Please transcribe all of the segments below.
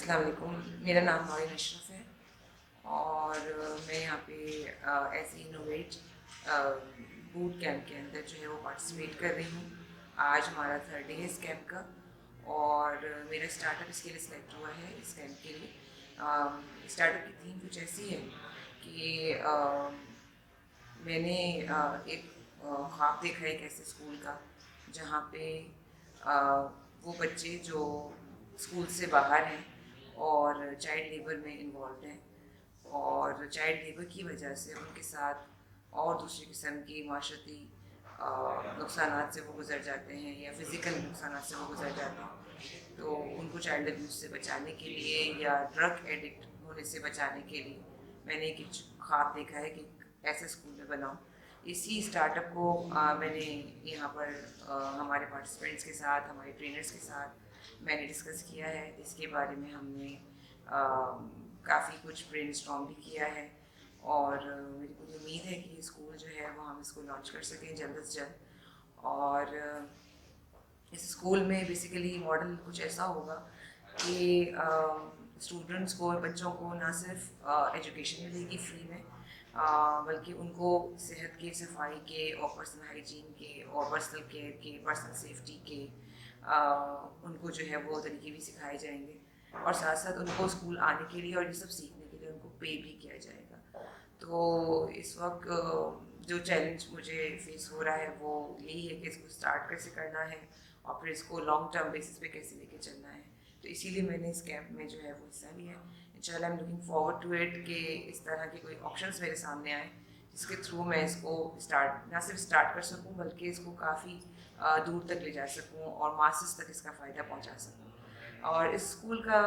अस्सलाम वालेकुम, मेरा नाम नौरीन अशरफ है और मैं यहाँ पे एज इनोवेट बूट कैंप के अंदर जो है वो पार्टिसिपेट कर रही हूँ। आज हमारा थर्ड डे है इस कैंप का और मेरा स्टार्टअप इसके लिए सिलेक्ट हुआ है इस कैंप के लिए। स्टार्टअप की थीम कुछ ऐसी है कि मैंने एक ख्वाब देखा है एक ऐसे स्कूल का जहाँ पे वो बच्चे जो स्कूल से बाहर हैं और चाइल्ड लेबर में इन्वॉल्व हैं और चाइल्ड लेबर की वजह से उनके साथ और दूसरी किस्म की माशरती नुकसान से वो गुजर जाते हैं या फिज़िकल नुकसान से वो गुजर जाते हैं। तो उनको चाइल्ड अब्यूज़ से बचाने के लिए या ड्रग एडिक्ट होने से बचाने के लिए मैंने एक ख्वाब देखा है कि ऐसे स्कूल में बनाऊँ। इसी स्टार्टअप को मैंने यहाँ पर हमारे पार्टिसिपेंट्स के साथ, हमारे ट्रेनर्स के साथ मैंने डिस्कस किया है। इसके बारे में हमने काफ़ी कुछ ब्रेनस्टॉर्म भी किया है और मेरी पूरी उम्मीद है कि स्कूल जो है वो हम इसको लॉन्च कर सकें जल्द से जल्द। और इस स्कूल में बेसिकली मॉडल कुछ ऐसा होगा कि स्टूडेंट्स को, बच्चों को ना सिर्फ एजुकेशन मिलेगी फ्री में, बल्कि उनको सेहत के, सफाई के और पर्सनल हाइजीन के और पर्सनल केयर के, पर्सनल सेफ्टी के उनको जो है वो तरीके भी सिखाए जाएंगे और साथ साथ उनको स्कूल आने के लिए और ये सब सीखने के लिए उनको पे भी किया जाएगा। तो इस वक्त जो चैलेंज मुझे फेस हो रहा है वो यही है कि इसको स्टार्ट कैसे करना है और फिर इसको लॉन्ग टर्म बेसिस पे कैसे लेके चलना है। तो इसीलिए मैंने इस कैंप में जो है वो हिस्सा लिया है। इंशाल्लाह I am looking forward to it कि इस तरह के कोई ऑप्शंस मेरे सामने आए जिसके थ्रू मैं इसको ना सिर्फ स्टार्ट कर सकूं बल्कि इसको काफ़ी दूर तक ले जा सकूं और मासेस तक इसका फ़ायदा पहुंचा सकूं। और इस स्कूल का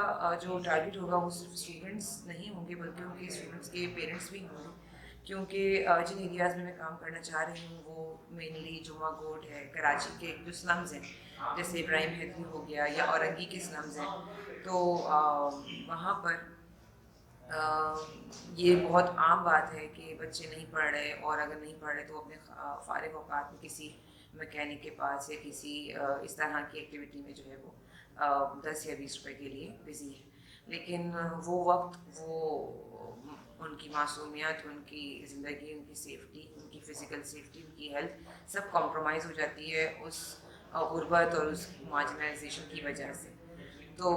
जो टारगेट होगा वो सिर्फ स्टूडेंट्स नहीं होंगे बल्कि उनके स्टूडेंट्स के पेरेंट्स भी होंगे, क्योंकि जिन एरियाज़ में मैं काम करना चाह रही हूँ वो मेनली जुमा कोट है, कराची के जो स्लम्स हैं जैसे इब्राहिम हैदरी हो गया या औरंगी के स्लम्स हैं। तो वहाँ पर ये बहुत आम बात है कि बच्चे नहीं पढ़ रहे और अगर नहीं पढ़ रहे तो अपने फ़ारिग औकात में किसी मैकेनिक के पास या किसी इस तरह की एक्टिविटी में जो है वो 10 या 20 रुपए के लिए बिज़ी है। लेकिन वो वक्त, वो उनकी मासूमियत, उनकी ज़िंदगी, उनकी सेफ्टी, उनकी फ़िज़िकल सेफ्टी, उनकी हेल्थ सब कॉम्प्रोमाइज़ हो जाती है उस गुर्बत और उस मार्जिनलाइजेशन की वजह से। तो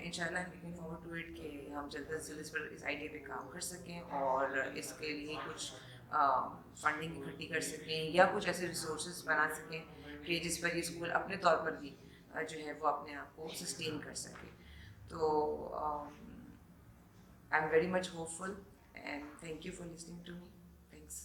इंशाल्लाह लुकिंग फॉरवर्ड टू इट कि हम जल्द से जल्द इस आइडिया पे काम कर सकें और इसके लिए कुछ फंडिंग इकट्ठी कर सकें या कुछ ऐसे रिसोर्सेज बना सकें कि जिस पर ये स्कूल अपने तौर पर भी जो है वो अपने आप को सस्टेन कर सके। तो I am very much hopeful and thank you for listening to me. Thanks.